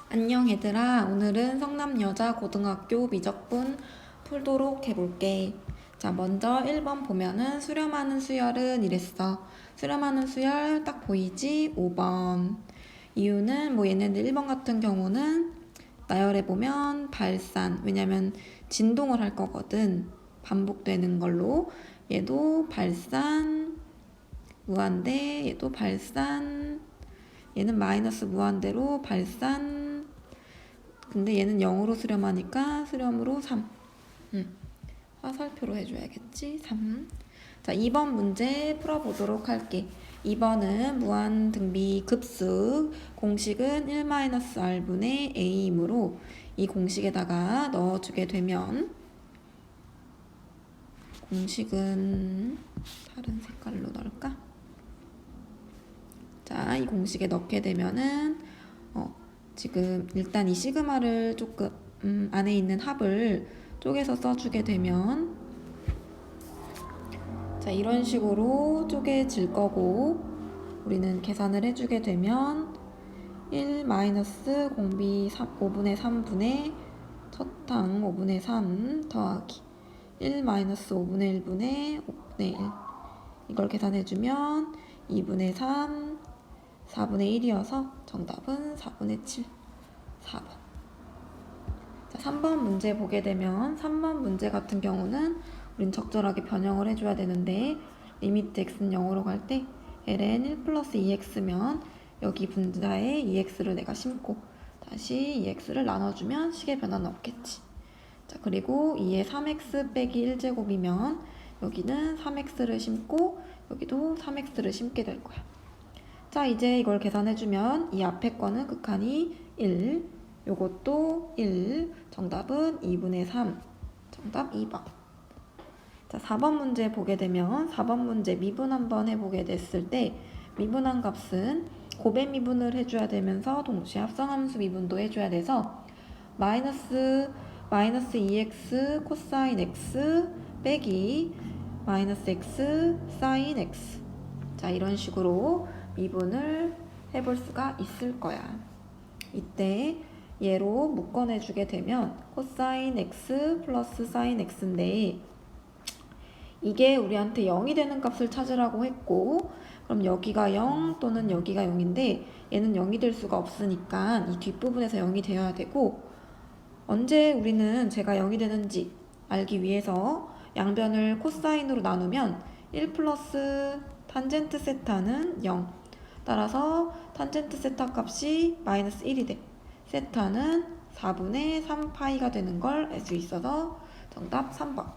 안녕 얘들아. 오늘은 성남여자고등학교 미적분 풀도록 해볼게. 자, 먼저 1번 보면은 수렴하는 수열은 이랬어. 수렴하는 수열 딱 보이지? 5번. 이유는 뭐 얘네들 1번 같은 경우는 나열해보면 발산. 왜냐면 진동을 할 거거든. 반복되는 걸로. 얘도 발산, 무한대, 얘도 발산, 얘는 마이너스 무한대로 발산. 근데 얘는 0으로 수렴하니까 수렴으로 3. 화살표로 해줘야겠지. 3. 자, 2번 문제 풀어보도록 할게. 2번은 무한등비 급수, 공식은 1-r분의 a이므로 이 공식에다가 넣어주게 되면, 공식은 다른 색깔로 넣을까? 자, 이 공식에 넣게 되면은 지금 일단 이 시그마를 조금 안에 있는 합을 쪼개서 써주게 되면, 자, 이런 식으로 쪼개질 거고, 우리는 계산을 해주게 되면 1 마이너스 공비 5분의 3분의 첫항 5분의 3 더하기 1 마이너스 5분의 1분의 5분의 1, 이걸 계산해주면 2분의 3 4분의 1이어서 정답은 4분의 7, 4번. 자, 3번 문제 보게 되면 3번 문제 같은 경우는 우린 적절하게 변형을 해줘야 되는데, 리미트 x는 0으로 갈 때 ln 1 플러스 2x면 여기 분자에 2x를 내가 심고 다시 2x를 나눠주면 식의 변화는 없겠지. 자, 그리고 2에 3x 빼기 1제곱이면 여기는 3x를 심고 여기도 3x를 심게 될 거야. 자, 이제 이걸 계산해주면 이 앞에 거는 극한이 1, 요것도 1, 정답은 2분의 3, 정답 2번. 자, 4번 문제 보게 되면 4번 문제 미분 한번 해보게 됐을 때, 미분한 값은 곱의 미분을 해줘야 되면서 동시에 합성함수 미분도 해줘야 돼서 마이너스 2x 코사인 x 빼기 마이너스 x 사인 x. 자, 이런 식으로 미분을 해볼 수가 있을 거야. 이때 얘로 묶어내주게 되면 코사인 x 플러스 사인 x인데, 이게 우리한테 0이 되는 값을 찾으라고 했고, 그럼 여기가 0 또는 여기가 0인데 얘는 0이 될 수가 없으니까 이 뒷부분에서 0이 되어야 되고, 언제 우리는 제가 0이 되는지 알기 위해서 양변을 코사인으로 나누면 1 플러스 탄젠트 세타는 0, 따라서 탄젠트 세타 값이 마이너스 1이 돼. 세타는 4분의 3파이가 되는 걸 알 수 있어서 정답 3번.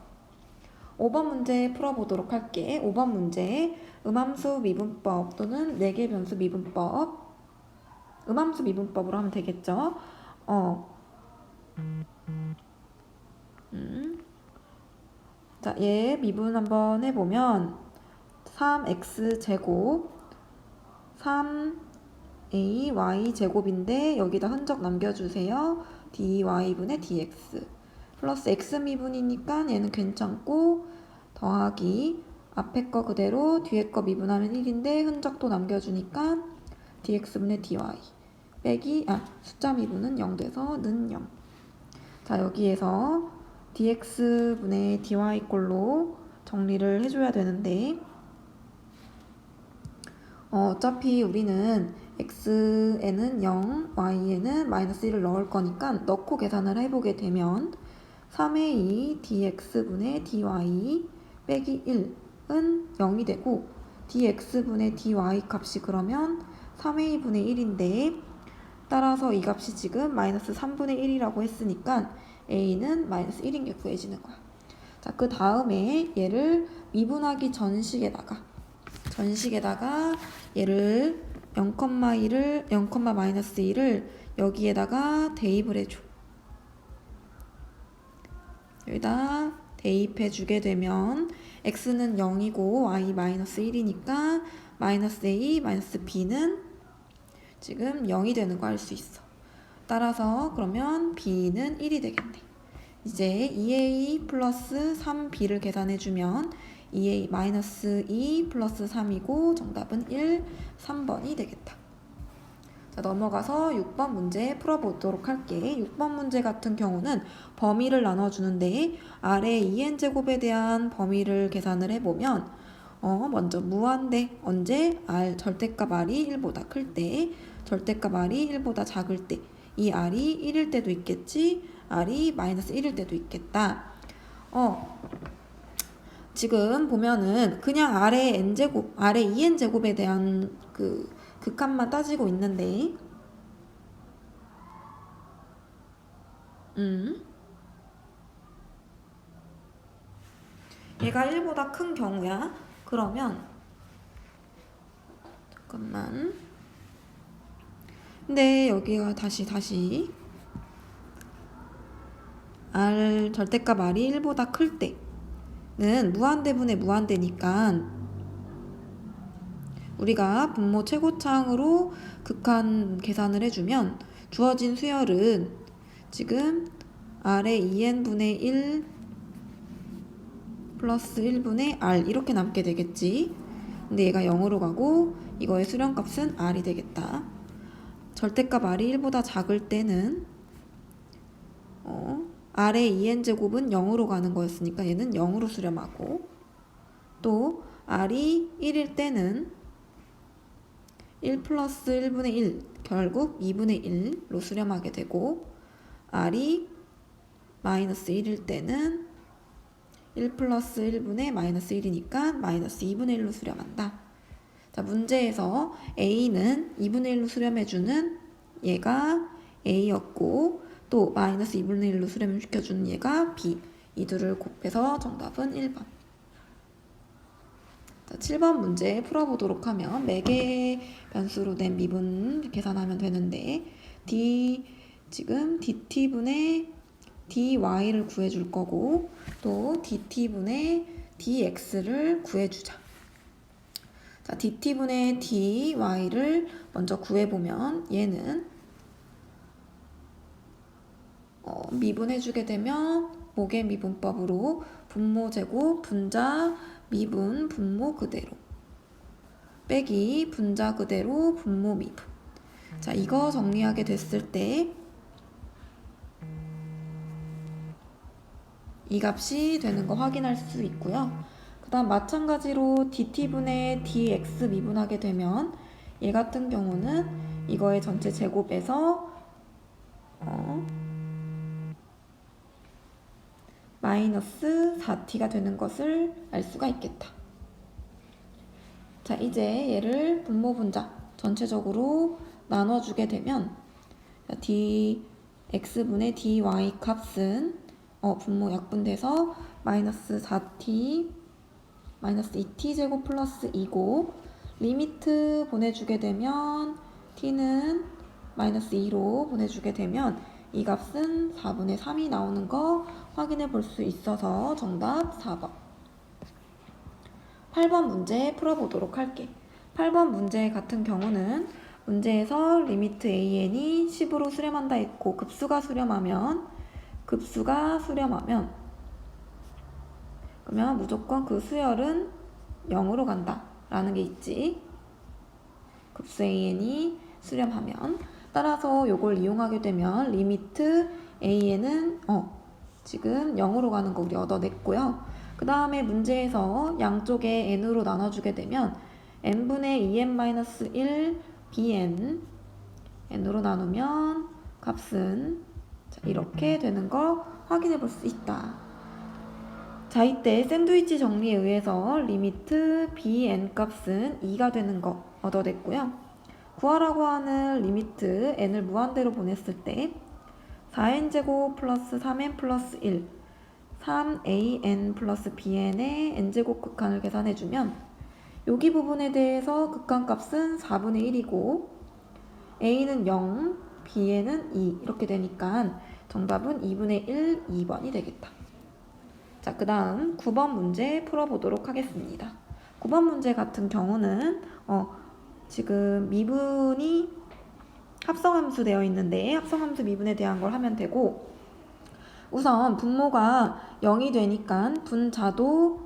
5번 문제 풀어보도록 할게. 5번 문제 음함수 미분법 또는 4개 변수 미분법, 음함수 미분법으로 하면 되겠죠. 자, 얘 미분 한번 해보면 3x제곱 3ay 제곱인데 여기다 흔적 남겨주세요. dy분의 dx 플러스 x 미분이니까 얘는 괜찮고, 더하기 앞에 거 그대로 뒤에 거 미분하면 1인데 흔적도 남겨주니까 dx분의 dy 빼기 숫자 미분은 0 돼서 는 0. 자, 여기에서 dx분의 dy 꼴로 정리를 해줘야 되는데, 어차피 우리는 x에는 0, y에는 마이너스 1을 넣을 거니까 넣고 계산을 해보게 되면 3의 2 dx분의 dy 빼기 1은 0이 되고, dx분의 dy 값이 그러면 3의 2분의 1인데, 따라서 이 값이 지금 마이너스 3분의 1이라고 했으니까 a는 마이너스 1인 게 구해지는 거야. 자, 그 다음에 얘를 미분하기 전식에다가 얘를 0,1을 0, 마이너스 1을 여기에다가 대입을 해줘. 여기다 대입해 주게 되면 x는 0이고 y 마이너스 1이니까 마이너스 a 마이너스 b는 지금 0이 되는 거 알 수 있어. 따라서 그러면 b는 1이 되겠네. 이제 2a 플러스 3b를 계산해주면 2a 마이너스 2 플러스 3이고 정답은 1, 3번이 되겠다. 자, 넘어가서 6번 문제 풀어보도록 할게. 6번 문제 같은 경우는 범위를 나눠주는데 아래 2n제곱에 대한 범위를 계산을 해보면 먼저 무한대 언제 절대값 r이 1보다 클 때, 절대값 r이 1보다 작을 때, 이 r이 1일 때도 있겠지, r이 마이너스 1일 때도 있겠다. 지금 보면은 그냥 아래 n제곱, 아래 2n제곱에 대한 그 극한만 따지고 있는데 얘가 1보다 큰 경우야. 그러면 잠깐만. 근데 여기가 다시 r 절대값 r이 1보다 클 때는 무한대분의 무한대니까 우리가 분모 최고차항으로 극한 계산을 해주면 주어진 수열은 지금 r의 2n분의 1 플러스 1분의 r 이렇게 남게 되겠지. 근데 얘가 0으로 가고 이거의 수렴값은 r이 되겠다. 절대값 r이 1보다 작을 때는 r의 2n제곱은 0으로 가는 거였으니까 얘는 0으로 수렴하고, 또 r이 1일 때는 1 플러스 1분의 1 결국 2분의 1로 수렴하게 되고, r이 마이너스 1일 때는 1 플러스 1분의 마이너스 1이니까 마이너스 2분의 1로 수렴한다. 자, 문제에서 a는 2분의 1로 수렴해주는 얘가 a였고, 또 마이너스 2분의 1로 수렴시켜주는 얘가 b. 이 둘을 곱해서 정답은 1번. 자, 7번 문제 풀어보도록 하면 매개 변수로 된 미분 계산하면 되는데 지금 dt분의 dy를 구해줄 거고, 또 dt분의 dx를 구해주자. 자, dt분의 dy를 먼저 구해보면 얘는 미분해주게 되면 모개 미분법으로 분모 제곱 분자 미분 분모 그대로 빼기 분자 그대로 분모 미분. 자, 이거 정리하게 됐을 때 이 값이 되는 거 확인할 수 있고요. 그 다음 마찬가지로 dt분의 dx 미분하게 되면 얘 같은 경우는 이거의 전체 제곱에서 마이너스 4t가 되는 것을 알 수가 있겠다. 자, 이제 얘를 분모 분자 전체적으로 나눠주게 되면 dx분의 dy 값은 분모 약분돼서 마이너스 4t 마이너스 2t 제곱 플러스 2고, 리미트 보내주게 되면 t는 마이너스 2로 보내주게 되면 이 값은 4분의 3이 나오는 거 확인해 볼 수 있어서 정답 4번. 8번 문제 풀어보도록 할게. 8번 문제 같은 경우는 문제에서 리미트 an이 10으로 수렴한다 했고 급수가 수렴하면 그러면 무조건 그 수열은 0으로 간다 라는 게 있지. 급수 an이 수렴하면. 따라서 요걸 이용하게 되면 리미트 an은 지금 0으로 가는 거 우리 얻어냈고요. 그 다음에 문제에서 양쪽에 n으로 나눠주게 되면 n분의 2n-1 bn n으로 나누면 값은 이렇게 되는 걸 확인해 볼 수 있다. 자, 이때 샌드위치 정리에 의해서 리미트 bn 값은 2가 되는 거 얻어냈고요. 구하라고 하는 리미트 n을 무한대로 보냈을 때 4n제곱 플러스 3n 플러스 1 3an 플러스 bn의 n제곱 극한을 계산해주면 여기 부분에 대해서 극한값은 4분의 1이고 a는 0, bn은 2 이렇게 되니까 정답은 2분의 1, 2번이 되겠다. 자, 그 다음 9번 문제 풀어보도록 하겠습니다. 9번 문제 같은 경우는 지금 미분이 합성함수 되어 있는데 합성함수 미분에 대한 걸 하면 되고, 우선 분모가 0이 되니까 분자도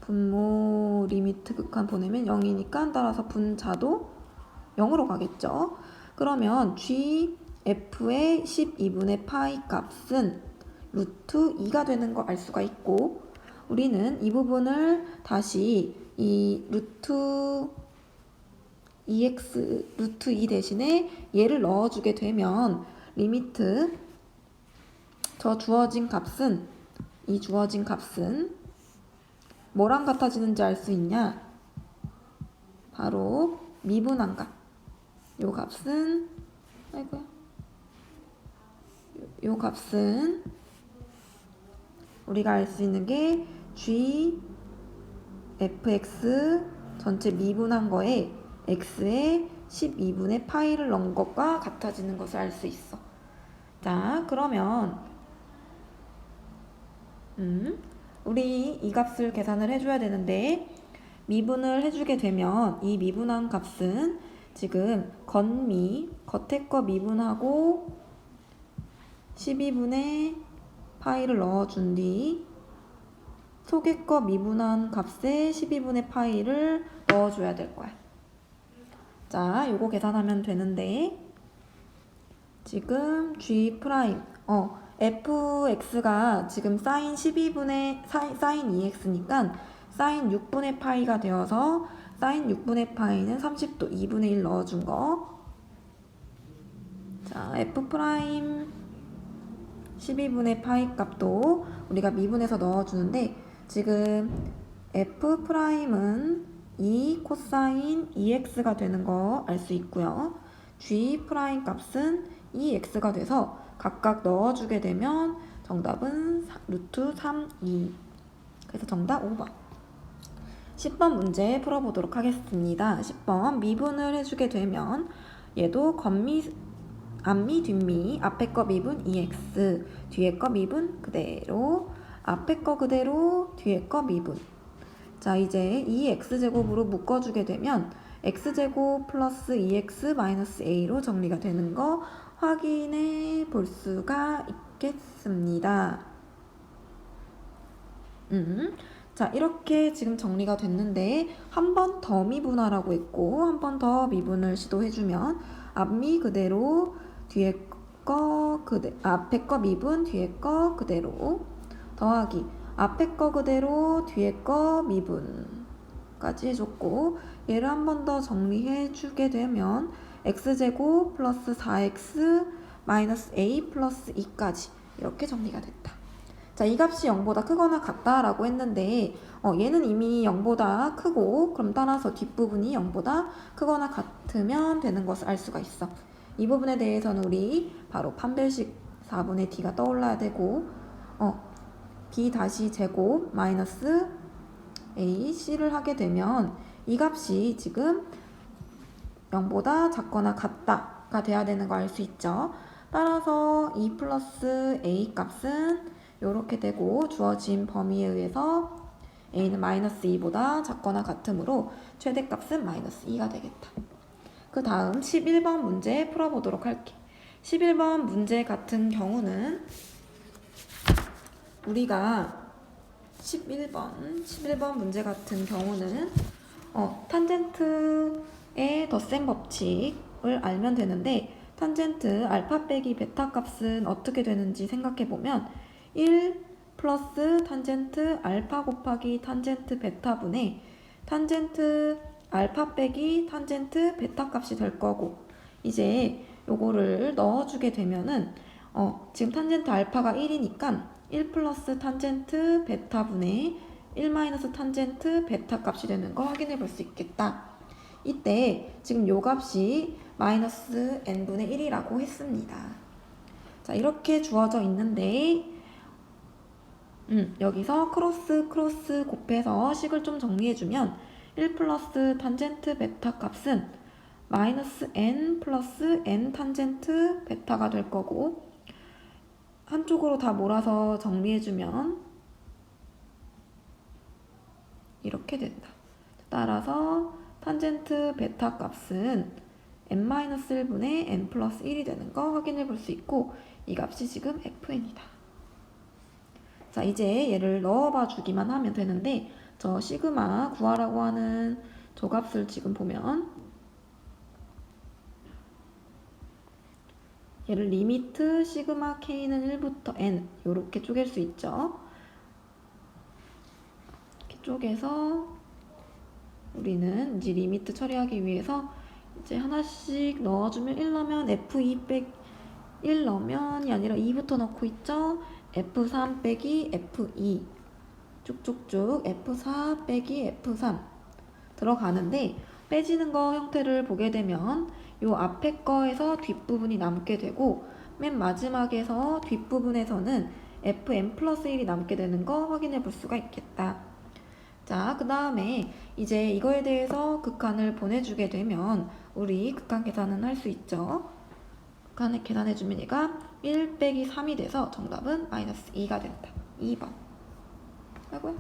분모 리미트 극한 보내면 0이니까 따라서 분자도 0으로 가겠죠. 그러면 GF의 12분의 파이 값은 루트 2가 되는 거 알 수가 있고, 우리는 이 부분을 다시 이 루트 2x 루트 2 대신에 얘를 넣어주게 되면 리미트 저 주어진 값은 이 주어진 값은 뭐랑 같아지는지 알 수 있냐? 바로 미분한 값. 요 값은 아이고야. 요 값은 우리가 알 수 있는 게 g fx 전체 미분한 거에 x에 12분의 파이를 넣은 것과 같아지는 것을 알 수 있어. 자, 그러면 우리 이 값을 계산을 해줘야 되는데, 미분을 해주게 되면 이 미분한 값은 지금 겉에 거 미분하고 12분의 파이를 넣어준 뒤 속에 거 미분한 값에 12분의 파이를 넣어줘야 될 거야. 자, 요거 계산하면 되는데, 지금 G 프라임 fx가 지금 사인 2x니까 사인 6분의 파이가 되어서 사인 6분의 파이는 30도 2분의 1 넣어준 거. 자, f 프라임 12분의 파이 값도 우리가 미분해서 넣어주는데, 지금 f 프라임은 2 코사인 2x가 되는 거 알 수 있고요. g 프라임 값은 2x가 돼서 각각 넣어주게 되면 정답은 루트 3, 2. 그래서 정답 5번. 10번 문제 풀어보도록 하겠습니다. 10번 미분을 해주게 되면 얘도 앞미, 뒷미, 앞에 거 미분 2x, 뒤에 거 미분 그대로, 앞에 거 그대로, 뒤에 거 미분. 자, 이제 2x제곱으로 묶어주게 되면 x제곱 플러스 2x 마이너스 a로 정리가 되는 거 확인해 볼 수가 있겠습니다. 자, 이렇게 지금 정리가 됐는데 한 번 더 미분하라고 했고, 한 번 더 미분을 시도해주면 앞미 그대로, 뒤에 거 앞에 거 미분, 뒤에 거 그대로, 더하기 앞에 거 그대로, 뒤에 거 미분까지 해줬고, 얘를 한 번 더 정리해주게 되면 x제곱 플러스 4x 마이너스 a 플러스 2까지 이렇게 정리가 됐다. 자, 이 값이 0보다 크거나 같다라고 했는데 얘는 이미 0보다 크고, 그럼 따라서 뒷부분이 0보다 크거나 같으면 되는 것을 알 수가 있어. 이 부분에 대해서는 우리 바로 판별식 4분의 d가 떠올라야 되고, b 다시 제곱 마이너스 a c를 하게 되면 이 값이 지금 0보다 작거나 같다가 돼야 되는 거 알 수 있죠. 따라서 2 플러스 a 값은 이렇게 되고, 주어진 범위에 의해서 a는 마이너스 2보다 작거나 같으므로 최대값은 마이너스 2가 되겠다. 그 다음 11번 문제 풀어보도록 할게. 11번 문제 같은 경우는 우리가 11번 문제 같은 경우는 탄젠트의 덧셈 법칙을 알면 되는데, 탄젠트 알파 빼기 베타 값은 어떻게 되는지 생각해보면 1 플러스 탄젠트 알파 곱하기 탄젠트 베타분의 탄젠트 알파 빼기 탄젠트 베타 값이 될 거고, 이제 요거를 넣어주게 되면은 지금 탄젠트 알파가 1이니까 1 플러스 탄젠트 베타분의 1 마이너스 탄젠트 베타 값이 되는 거 확인해 볼 수 있겠다. 이때 지금 요 값이 마이너스 n분의 1이라고 했습니다. 자, 이렇게 주어져 있는데 여기서 크로스 곱해서 식을 좀 정리해주면 1 플러스 탄젠트 베타 값은 마이너스 n 플러스 n 탄젠트 베타가 될 거고, 한쪽으로 다 몰아서 정리해주면 이렇게 된다. 따라서 탄젠트 베타 값은 n-1분의 n 플러스 1이 되는 거 확인해 볼 수 있고, 이 값이 지금 fn이다. 자, 이제 얘를 넣어봐 주기만 하면 되는데, 저 시그마 구하라고 하는 저 값을 지금 보면 얘를 리미트 시그마 k는 1부터 n 이렇게 쪼갤 수 있죠. 이렇게 쪼개서 우리는 이제 리미트 처리하기 위해서 이제 하나씩 넣어주면 1 넣으면 f2 빼기 1 넣으면이 아니라 2부터 넣고 있죠. f3 빼기 f2 쭉쭉쭉 f4 빼기 f3 들어가는데 빼지는 거 형태를 보게 되면 요 앞에 거에서 뒷부분이 남게 되고 맨 마지막에서 뒷부분에서는 fn 플러스 1이 남게 되는 거 확인해 볼 수가 있겠다. 자, 그 다음에 이제 이거에 대해서 극한을 보내주게 되면 우리 극한 계산은 할 수 있죠. 극한을 계산해주면 얘가 1 빼기 3이 돼서 정답은 마이너스 2가 된다. 2번. 하고요.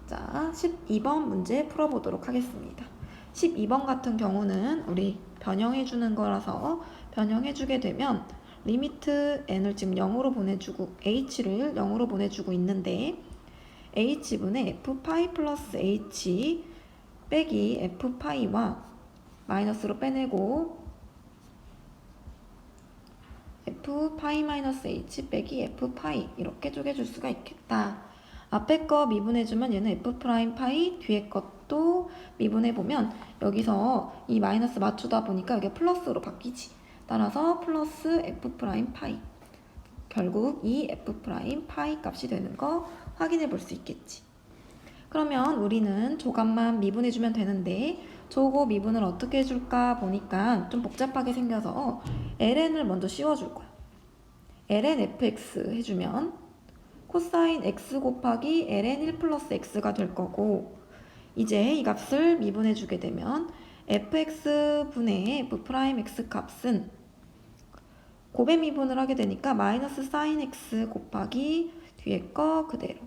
자, 12번 문제 풀어보도록 하겠습니다. 12번 같은 경우는 우리 변형해주는 거라서 변형해주게 되면 리미트 n을 지금 0으로 보내주고 h를 0으로 보내주고 있는데 h분의 f파이 플러스 h 빼기 f파이와 마이너스로 빼내고 f파이 마이너스 h 빼기 f파이 이렇게 쪼개줄 수가 있겠다. 앞에 거 미분해주면 얘는 f'파이, 뒤에 것도 미분해보면 여기서 이 마이너스 맞추다 보니까 이게 플러스로 바뀌지. 따라서 플러스 f'파이. 결국 이 f'파이 값이 되는 거 확인해 볼 수 있겠지. 그러면 우리는 조각만 미분해주면 되는데 저거 미분을 어떻게 해줄까 보니까 좀 복잡하게 생겨서 ln을 먼저 씌워줄 거야. ln fx 해주면 코사인 x 곱하기 ln 1 플러스 x가 될 거고 이제 이 값을 미분해주게 되면 fx분의 f'x 값은 곱의 미분을 하게 되니까 마이너스 사인 x 곱하기 뒤에 거 그대로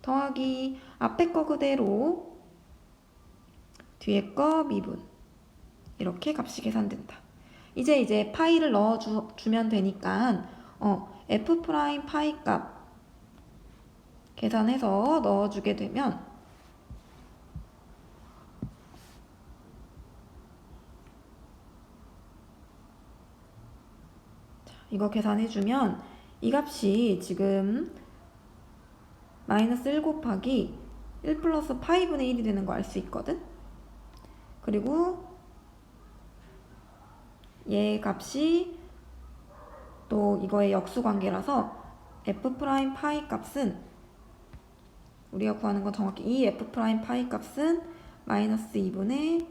더하기 앞에 거 그대로 뒤에 거 미분 이렇게 값이 계산된다. 이제 파이를 넣어주면 되니까 f'파이 값 계산해서 넣어주게 되면 자, 이거 계산해주면 이 값이 지금 마이너스 1 곱하기 1 플러스 파이분의 1이 되는 거 알 수 있거든? 그리고 얘 값이 또 이거의 역수관계라서 f'파이 값은 우리가 구하는 건 정확히 이 f'파이 값은 마이너스 2분의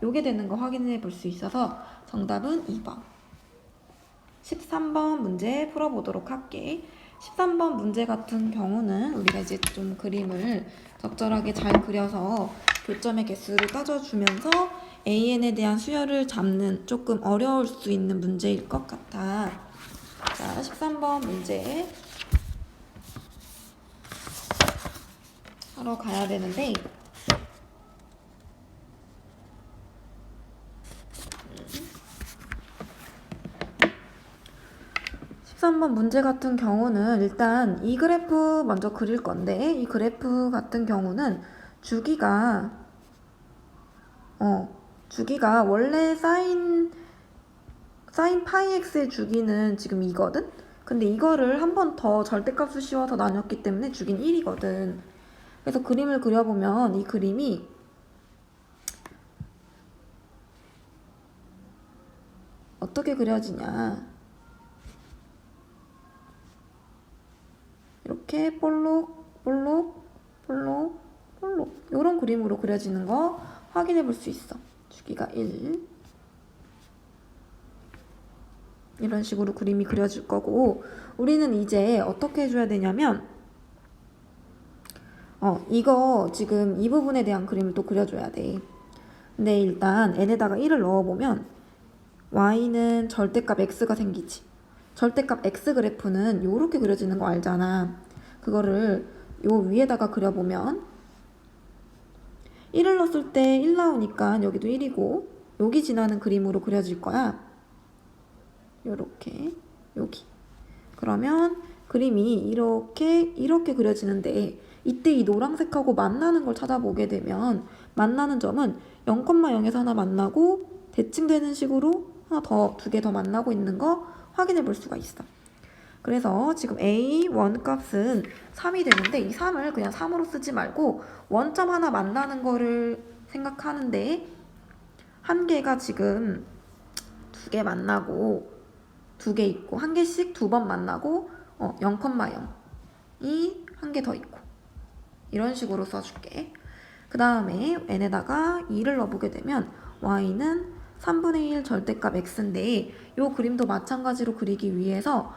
요게 되는 거 확인해 볼 수 있어서 정답은 2번. 13번 문제 풀어보도록 할게. 13번 문제 같은 경우는 우리가 이제 좀 그림을 적절하게 잘 그려서 교점의 개수를 따져주면서 AN에 대한 수열을 잡는 조금 어려울 수 있는 문제일 것 같아. 자, 13번 문제 하러 가야 되는데 13번 문제 같은 경우는 일단 이 그래프 먼저 그릴 건데 이 그래프 같은 경우는 주기가 원래 사인 파이 x의 주기는 지금 2거든? 근데 이거를 한 번 더 절대값을 씌워서 나눴기 때문에 주기는 1이거든. 그래서 그림을 그려보면 이 그림이 어떻게 그려지냐. 이렇게 볼록 볼록 볼록 볼록 이런 그림으로 그려지는 거 확인해 볼 수 있어. 주기가 1 이런 식으로 그림이 그려질 거고 우리는 이제 어떻게 해줘야 되냐면 이거 지금 이 부분에 대한 그림을 또 그려줘야 돼. 근데 일단 n에다가 1을 넣어보면 y는 절대값 x가 생기지. 절대값 x 그래프는 요렇게 그려지는 거 알잖아. 그거를 요 위에다가 그려보면 1을 넣었을 때 1 나오니까 여기도 1이고 여기 지나는 그림으로 그려질 거야. 요렇게 여기. 그러면 그림이 이렇게 그려지는데 이때 이 노란색하고 만나는 걸 찾아보게 되면 만나는 점은 0,0에서 하나 만나고 대칭되는 식으로 하나 더, 두 개 더 만나고 있는 거 확인해 볼 수가 있어. 그래서 지금 A1 값은 3이 되는데 이 3을 그냥 3으로 쓰지 말고 원점 하나 만나는 거를 생각하는데 한 개가 지금 두 개 만나고 두 개 있고 한 개씩 두 번 만나고 0,0이 한 개 더 있고 이런 식으로 써줄게. 그 다음에 n에다가 2를 넣어보게 되면 y는 3분의 1 절대값 x인데 이 그림도 마찬가지로 그리기 위해서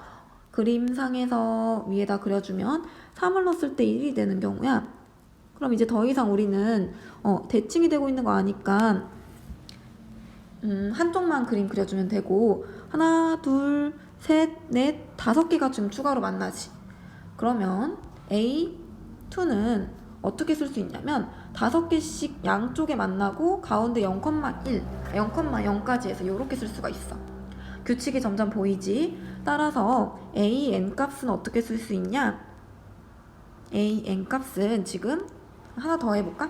그림상에서 위에다 그려주면 3을 넣었을 때 1이 되는 경우야. 그럼 이제 더 이상 우리는 대칭이 되고 있는 거 아니까 한쪽만 그림 그려주면 되고 하나, 둘, 셋, 넷, 5개가 지금 추가로 만나지. 그러면 A2는 어떻게 쓸 수 있냐면 5개씩 양쪽에 만나고 가운데 0,1, 0,0까지 해서 이렇게 쓸 수가 있어. 규칙이 점점 보이지? 따라서 an 값은 어떻게 쓸 수 있냐? an 값은 지금 하나 더 해볼까?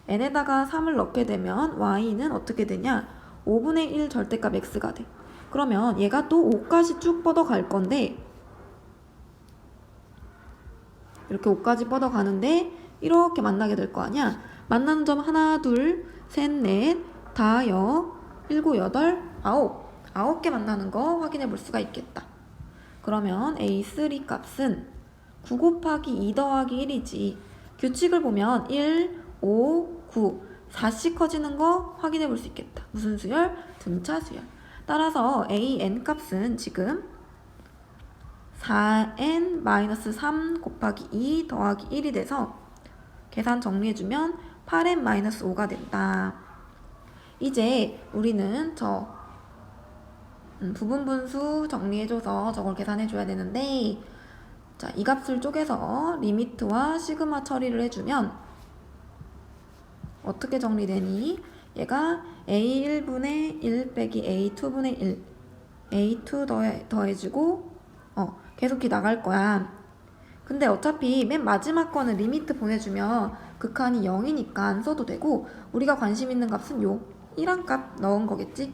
n에다가 3을 넣게 되면 y는 어떻게 되냐? 5분의 1 절대값 x가 돼. 그러면 얘가 또 5까지 쭉 뻗어갈 건데 이렇게 5까지 뻗어가는데 이렇게 만나게 될 거 아니야? 만나는 점 하나, 둘, 셋, 넷, 다, 일곱, 여덟, 아홉. 9개 만나는 거 확인해 볼 수가 있겠다. 그러면 A3 값은 9 곱하기 2 더하기 1이지. 규칙을 보면 1, 5, 9, 4씩 커지는 거 확인해 볼 수 있겠다. 무슨 수열? 등차 수열. 따라서 AN 값은 지금 4n-3 곱하기 2 더하기 1이 돼서 계산 정리해주면 8n-5가 된다. 이제 우리는 저 부분분수 정리해줘서 저걸 계산해줘야 되는데 자, 이 값을 쪼개서 리미트와 시그마 처리를 해주면 어떻게 정리되니? 얘가 A1분의 1 빼기 A2분의 1 A2 더해주고 계속 나갈 거야. 근데 어차피 맨 마지막 거는 리미트 보내주면 극한이 0이니까 안 써도 되고 우리가 관심 있는 값은 요 1한 값 넣은 거겠지?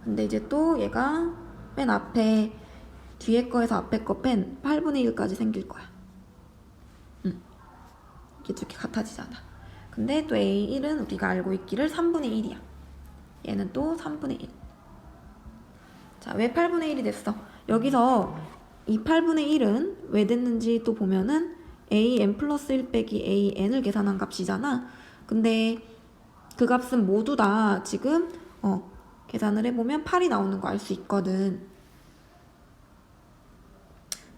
근데 이제 또 얘가 맨 앞에 뒤에 거에서 앞에 거 뺀 8분의 1까지 생길 거야. 이렇게 같아지잖아. 근데 또 A1은 우리가 알고 있기를 3분의 1이야. 얘는 또 3분의 1. 자, 왜 8분의 1이 됐어? 여기서 이 8분의 1은 왜 됐는지 또 보면은 an 플러스 1 빼기 an을 계산한 값이잖아. 근데 그 값은 모두 다 지금 계산을 해보면 8이 나오는 거 알 수 있거든.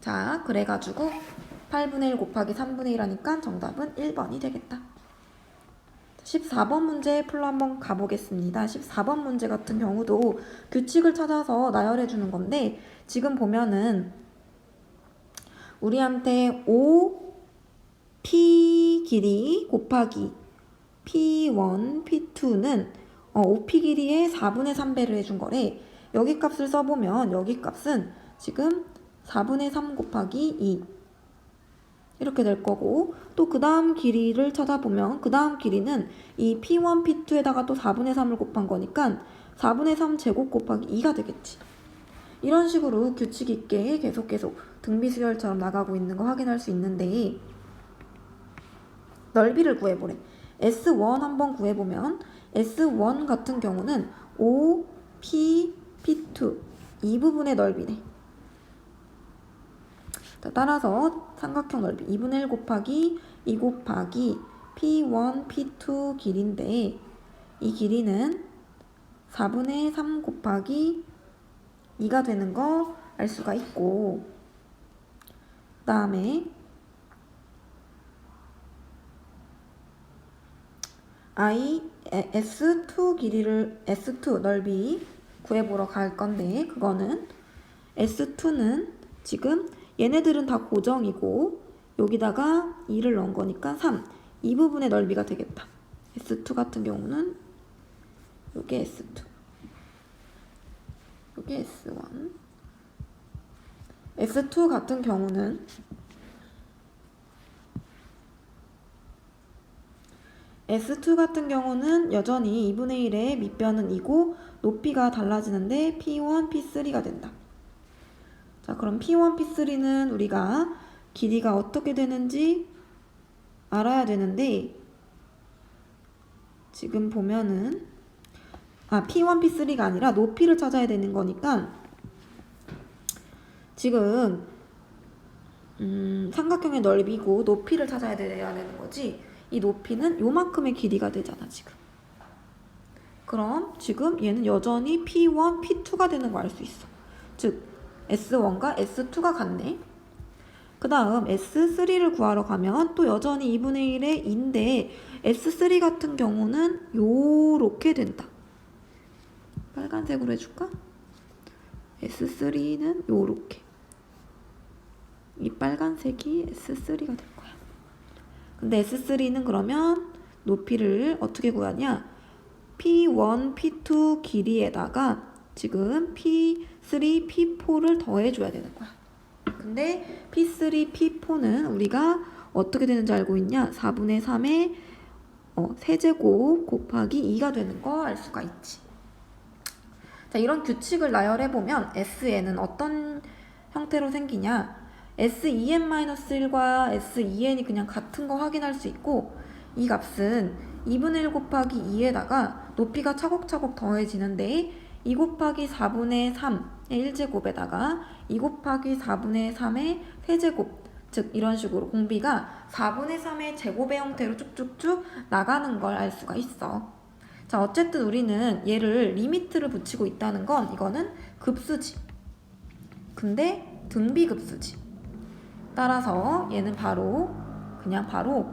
자, 그래가지고 8분의 1 곱하기 3분의 1 하니까 정답은 1번이 되겠다. 14번 문제 풀로 한번 가보겠습니다. 14번 문제 같은 경우도 규칙을 찾아서 나열해 주는 건데 지금 보면은 우리한테 5p 길이 곱하기 p1, p2는 5p 길이의 4분의 3배를 해준 거래. 여기 값을 써보면 여기 값은 지금 4분의 3 곱하기 2 이렇게 될 거고 또 그 다음 길이를 찾아보면 그 다음 길이는 이 P1, P2에다가 또 4분의 3을 곱한 거니까 4분의 3 제곱 곱하기 2가 되겠지. 이런 식으로 규칙 있게 계속 등비수열처럼 나가고 있는 거 확인할 수 있는데 넓이를 구해보래. S1 한번 구해보면 S1 같은 경우는 5, P, P2 이 부분의 넓이네. 따라서 삼각형 넓이 2분의 1 곱하기 2 곱하기 P1, P2 길이인데 이 길이는 4분의 3 곱하기 2가 되는 거 알 수가 있고 그 다음에 S2 길이를 S2 넓이 구해보러 갈 건데 그거는 S2는 지금 얘네들은 다 고정이고 여기다가 2를 넣은 거니까 3. 이 부분의 넓이가 되겠다. S2 같은 경우는 요게 S2 요게 S1 S2 같은 경우는 S2 같은 경우는 여전히 2분의 1의 밑변은 2고 높이가 달라지는데 P1, P3가 된다. 자, 그럼 P1, P3는 우리가 길이가 어떻게 되는지 알아야 되는데 지금 보면은 P1, P3가 아니라 높이를 찾아야 되는 거니까 지금 삼각형의 넓이고 높이를 찾아야 되는 거지. 이 높이는 요만큼의 길이가 되잖아 지금. 그럼 지금 얘는 여전히 P1, P2가 되는 거 알 수 있어. 즉 S1과 S2가 같네. 그 다음 S3를 구하러 가면 또 여전히 2분의 1의 2인데 S3 같은 경우는 요렇게 된다. 빨간색으로 해줄까? S3는 요렇게. 이 빨간색이 S3가 될 거야. 근데 S3는 그러면 높이를 어떻게 구하냐? P1, P2 길이에다가 지금 P3, P4를 더해줘야 되는 거야. 근데 P3, P4는 우리가 어떻게 되는지 알고 있냐? 4분의 3의 세제곱 곱하기 2가 되는 거 알 수가 있지. 자, 이런 규칙을 나열해보면 SN은 어떤 형태로 생기냐? S2n-1과 S2n이 그냥 같은 거 확인할 수 있고 이 값은 2분의 1 곱하기 2에다가 높이가 차곡차곡 더해지는데 2 곱하기 4분의 3의 1제곱에다가 2 곱하기 4분의 3의 세제곱, 즉 이런 식으로 공비가 4분의 3의 제곱의 형태로 쭉쭉쭉 나가는 걸 알 수가 있어. 자, 어쨌든 우리는 얘를 리미트를 붙이고 있다는 건 이거는 급수지. 근데 등비급수지. 따라서 얘는 그냥 바로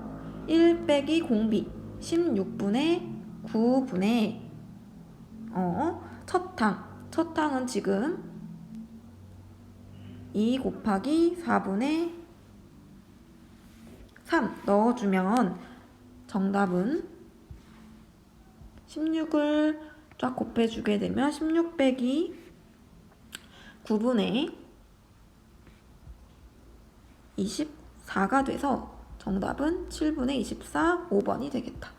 1 빼기 공비 16분의 9분의 첫 항은 지금 2 곱하기 4분의 3 넣어주면 정답은 16을 쫙 곱해주게 되면 16 빼기 9분의 24가 돼서 정답은 7분의 24, 5번이 되겠다.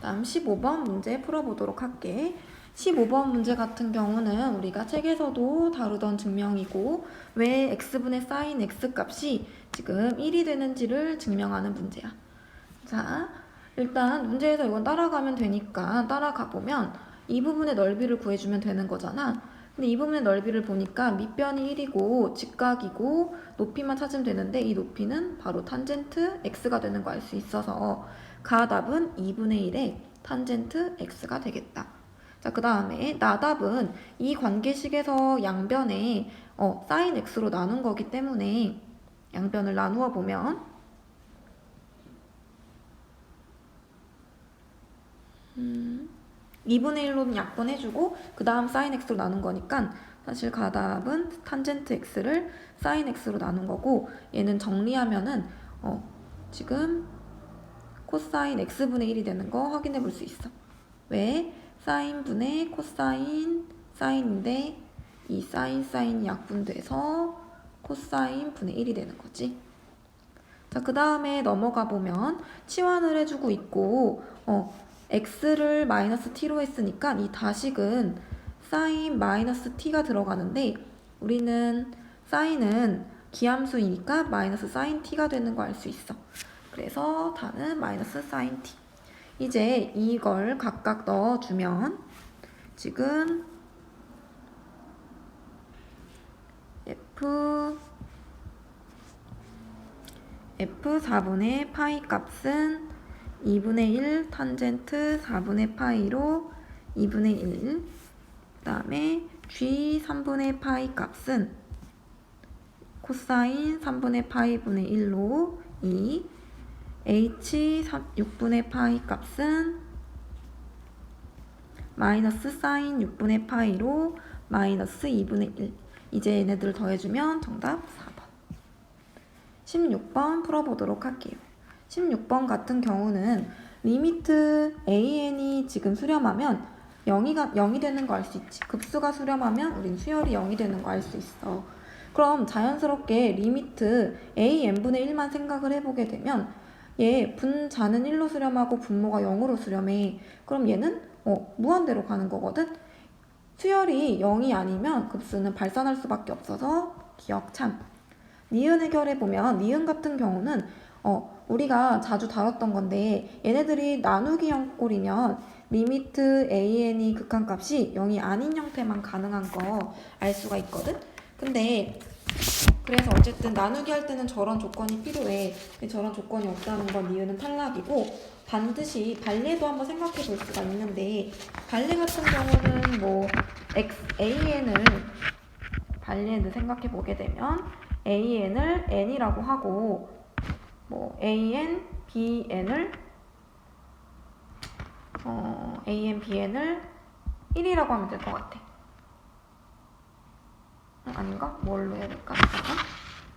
다음 15번 문제 풀어보도록 할게. 15번 문제 같은 경우는 우리가 책에서도 다루던 증명이고 왜 x분의 sin x 값이 지금 1이 되는지를 증명하는 문제야. 자, 일단 문제에서 이건 따라가면 되니까 따라가 보면 이 부분의 넓이를 구해주면 되는 거잖아. 근데 이 부분의 넓이를 보니까 밑변이 1이고 직각이고 높이만 찾으면 되는데 이 높이는 바로 탄젠트 x가 되는 거 알 수 있어서 가답은 2분의 1의 탄젠트 x가 되겠다. 자, 그 다음에 나답은 이 관계식에서 양변에 sin x로 나눈 거기 때문에 양변을 나누어 보면 2분의 1로는 약분해주고 그 다음 sin x로 나눈 거니까 사실 가답은 탄젠트 x를 sin x로 나눈 거고 얘는 정리하면은 지금 코사인 x분의 1이 되는 거 확인해 볼 수 있어. 왜? 사인분의 코사인 사인인데 이 사인이 약분돼서 코사인 분의 1이 되는 거지. 자, 그 다음에 넘어가 보면 치환을 해주고 있고 x를 마이너스 t로 했으니까 이 다식은 사인 마이너스 t가 들어가는데 우리는 사인은 기함수이니까 마이너스 사인 t가 되는 거 알 수 있어. 그래서 다는 마이너스 사인 t. 이제 이걸 각각 넣어주면 지금 f 4분의 파이 값은 2분의 1 탄젠트 4분의 파이로 2분의 1. 그 다음에 g 3분의 파이 값은 코사인 3분의 파이 분의 1로 2. h 6분의 파이 값은 마이너스 사인 6분의 파이로 마이너스 2분의 1. 이제 얘네들을 더해주면 정답 4번. 16번 풀어보도록 할게요. 16번 같은 경우는 리미트 an이 지금 수렴하면 0이 되는 거 알 수 있지. 급수가 수렴하면 우린 수열이 0이 되는 거 알 수 있어. 그럼 자연스럽게 리미트 an분의 1만 생각을 해보게 되면 얘 분자는 1로 수렴하고 분모가 0으로 수렴해. 그럼 얘는 무한대로 가는 거거든. 수열이 0이 아니면 급수는 발산할 수밖에 없어서 기억 참. 니은 해결해보면 니은 같은 경우는 우리가 자주 다뤘던 건데 얘네들이 나누기 형꼴이면 리미트 an이 극한값이 0이 아닌 형태만 가능한 거 알 수가 있거든. 근데 그래서 어쨌든 나누기 할 때는 저런 조건이 필요해. 저런 조건이 없다는 건 니은은 탈락이고, 반드시 발레도 한번 생각해 볼 수가 있는데, 발레 같은 경우는 뭐 an을 발레를 생각해 보게 되면 an을 n이라고 하고, 뭐 an, bn을 bn을 1이라고 하면 될 것 같아. 아닌가? 뭘로 해야 될까?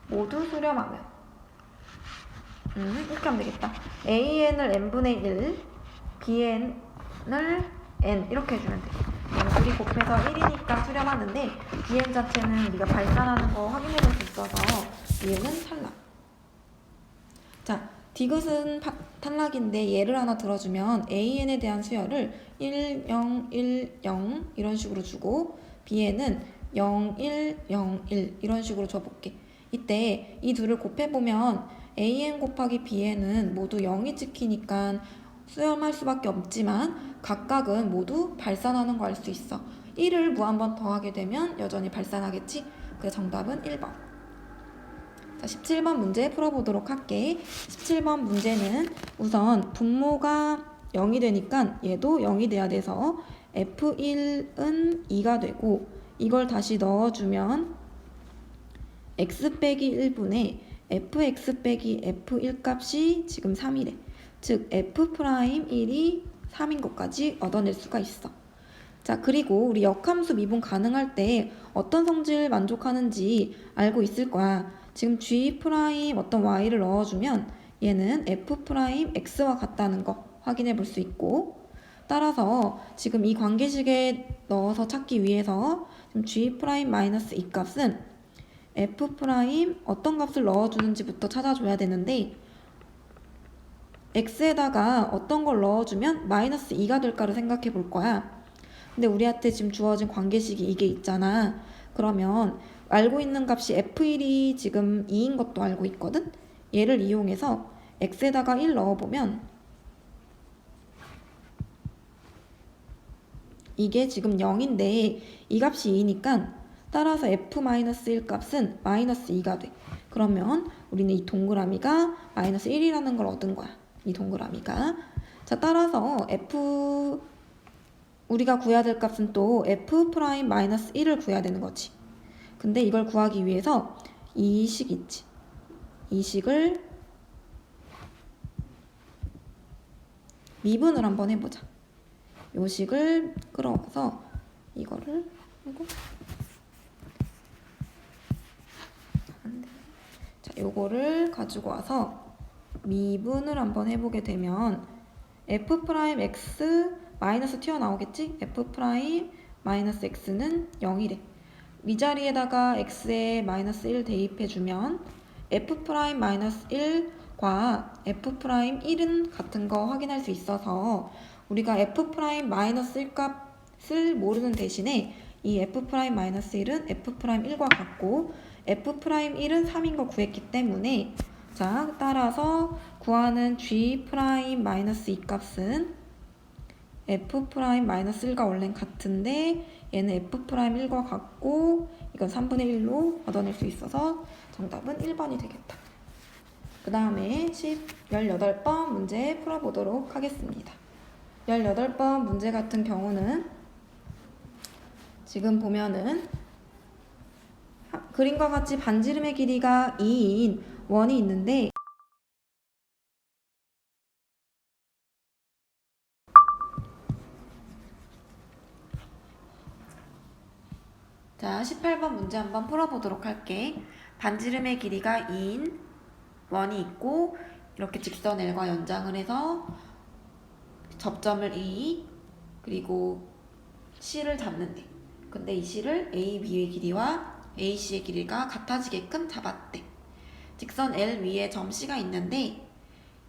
모두 수렴하면 이렇게 하면 되겠다. an을 n분의 1, bn을 n 이렇게 해주면 돼. 둘이 곱해서 1이니까 수렴하는데 bn 자체는 우리가 발산하는 거 확인해 볼 수 있어서 얘는 탈락. 자, 디귿은 탈락인데 얘를 하나 들어주면 an에 대한 수열을 1, 0, 1, 0 이런 식으로 주고 bn은 0, 1, 0, 1 이런 식으로 줘볼게. 이때 이 둘을 곱해보면 an 곱하기 bn은 모두 0이 찍히니까 수렴할 수밖에 없지만 각각은 모두 발산하는 거 알 수 있어. 1을 무한번 더하게 되면 여전히 발산하겠지? 그래서 정답은 1번. 자, 17번 문제 풀어보도록 할게. 17번 문제는 우선 분모가 0이 되니까 얘도 0이 돼야 돼서 F1은 2가 되고 이걸 다시 넣어주면 x 빼기 1분의 fx 빼기 f1 값이 지금 3이래. 즉 f'1이 3인 것까지 얻어낼 수가 있어. 자, 그리고 우리 역함수 미분 가능할 때 어떤 성질 만족하는지 알고 있을 거야. 지금 g' 어떤 y를 넣어주면 얘는 f'x와 같다는 거 확인해 볼 수 있고, 따라서 지금 이 관계식에 넣어서 찾기 위해서 지금 g' 마이너스 이 값은 f' 어떤 값을 넣어주는지부터 찾아줘야 되는데 x에다가 어떤 걸 넣어주면 마이너스 2가 될까를 생각해 볼 거야. 근데 우리한테 지금 주어진 관계식이 이게 있잖아. 그러면 알고 있는 값이 f1이 지금 2인 것도 알고 있거든? 얘를 이용해서 x에다가 1 넣어보면 이게 지금 0인데 이 값이 2니까 따라서 f-1 값은 마이너스 2가 돼. 그러면 우리는 이 동그라미가 마이너스 1이라는 걸 얻은 거야. 이 동그라미가. 자, 따라서 우리가 구해야 될 값은 또 f'-1을 구해야 되는 거지. 근데 이걸 구하기 위해서 이 식 있지. 이 식을 미분을 한번 해보자. 요 식을 끌어와서 이거를 하고 자, 요거를 가지고 와서 미분을 한번 해보게 되면 f'x 마이너스 튀어나오겠지? f' x는 0이래. 이 자리에다가 x에 마이너스 1 대입해주면 f'-1과 f'1은 같은 거 확인할 수 있어서 우리가 f'-1 값을 모르는 대신에 이 f'-1은 f'1과 같고 f'1은 3인 거 구했기 때문에 자, 따라서 구하는 g' 이 값은 f'-1과 원래는 같은데 얘는 f'1과 같고 이건 3분의 1로 얻어낼 수 있어서 정답은 1번이 되겠다. 그 다음에 18번 문제 풀어보도록 하겠습니다. 18번 문제 같은 경우는 지금 보면은 그림과 같이 반지름의 길이가 2인 원이 있는데 자, 18번 문제 한번 풀어보도록 할게. 반지름의 길이가 2인 원이 있고 이렇게 직선 L과 연장을 해서 접점을 E 그리고 C를 잡는데 근데 이 C를 A, B의 길이와 AC의 길이가 같아지게끔 잡았대. 직선 L 위에 점 C가 있는데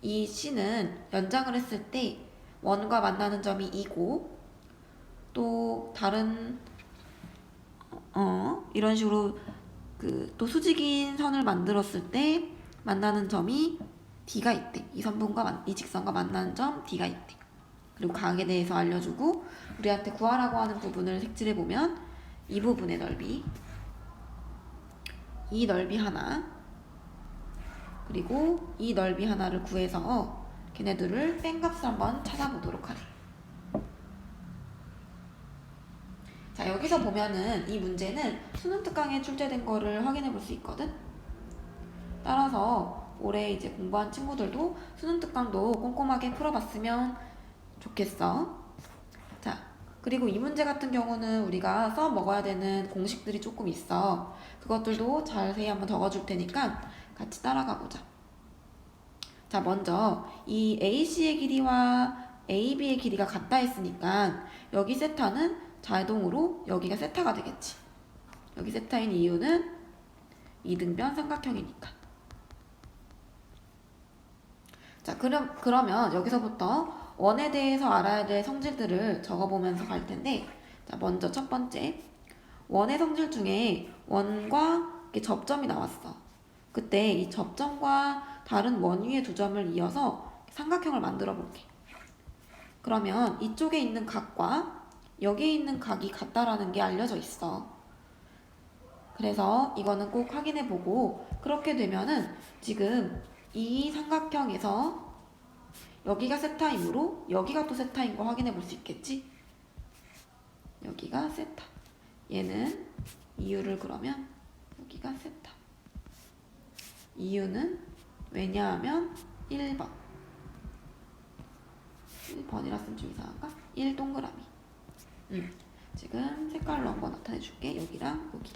이 C는 연장을 했을 때 원과 만나는 점이 2고 또 다른 이런 식으로 또 수직인 선을 만들었을 때 만나는 점이 D가 있대. 이 선분과 이 직선과 만나는 점 D가 있대. 그리고 각에 대해서 알려주고 우리한테 구하라고 하는 부분을 색칠해보면 이 부분의 넓이, 이 넓이 하나, 그리고 이 넓이 하나를 구해서 걔네들을 뺀 값을 한번 찾아보도록 하래. 자, 여기서 보면은 이 문제는 수능 특강에 출제된 거를 확인해 볼 수 있거든. 따라서 올해 이제 공부한 친구들도 수능 특강도 꼼꼼하게 풀어봤으면 좋겠어. 자, 그리고 이 문제 같은 경우는 우리가 써 먹어야 되는 공식들이 조금 있어. 그것들도 자세히 한번 적어줄 테니까 같이 따라가 보자. 자, 먼저 이 AC의 길이와 AB의 길이가 같다 했으니까 여기 세타는 자동으로 여기가 세타가 되겠지. 여기 세타인 이유는 이등변 삼각형이니까. 자, 그러면 여기서부터 원에 대해서 알아야 될 성질들을 적어보면서 갈 텐데, 자, 먼저 첫 번째, 원의 성질 중에 원과 접점이 나왔어. 그때 이 접점과 다른 원 위의 두 점을 이어서 삼각형을 만들어 볼게. 그러면 이쪽에 있는 각과 여기에 있는 각이 같다라는 게 알려져 있어. 그래서 이거는 꼭 확인해 보고, 그렇게 되면은 지금 이 삼각형에서 여기가 세타이므로 여기가 또 세타인 거 확인해 볼 수 있겠지? 여기가 세타. 얘는 이유를 그러면 여기가 세타. 이유는 왜냐하면 1번. 1번이라 쓰면 좀 이상한가? 1 동그라미. 지금 색깔로 한번 나타내 줄게. 여기랑 여기.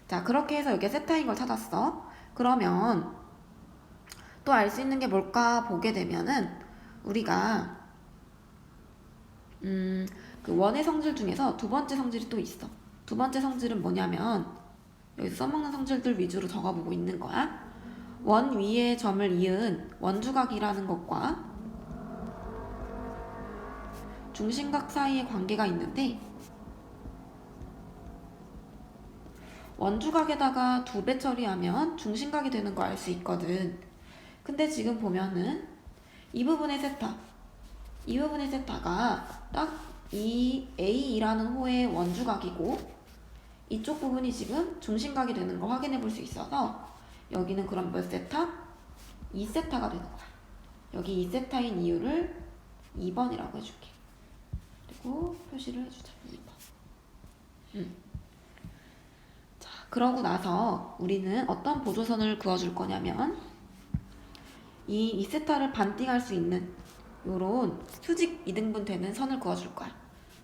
자, 그렇게 해서 여기 세타인 걸 찾았어. 그러면 또 알 수 있는 게 뭘까 보게 되면은 우리가 그 원의 성질 중에서 두 번째 성질이 또 있어. 두 번째 성질은 뭐냐면 여기서 써먹는 성질들 위주로 적어보고 있는 거야. 원 위에 점을 이은 원주각이라는 것과 중심각 사이에 관계가 있는데 원주각에다가 2배 처리하면 중심각이 되는 거 알 수 있거든. 근데 지금 보면은 이 부분의 세타가 딱 이 A라는 호의 원주각이고 이쪽 부분이 지금 중심각이 되는 걸 확인해 볼 수 있어서 여기는 그럼 몇 세타? 2세타가 되는 거야. 여기 2세타인 이유를 2번이라고 해줄게. 그리고 표시를 해주자. 2번. 자, 그러고 나서 우리는 어떤 보조선을 그어줄 거냐면 이 2세타를 반띵할 수 있는 요런 수직 2등분 되는 선을 그어줄 거야.